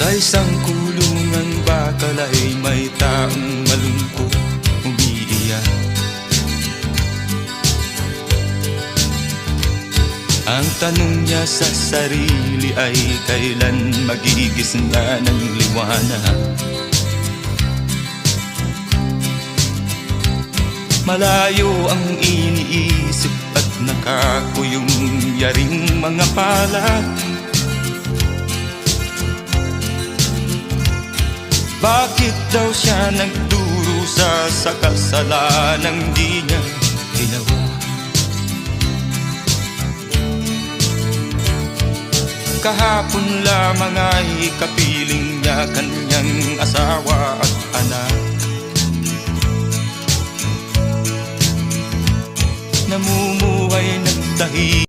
Sa isang kulungan bakal ay may taong malungkot umiiyak. Ang tanong niya sa sarili ay kailan magigising na ng liwanag. Malayo ang iniisip at nakakuyong yaring mga palad. Bakit daw siya nagdurusa sa kasalanang di niya ginawa? Kahapon lamang ay kapiling niya kanyang asawa at anak. Namumuhay ng tahimik.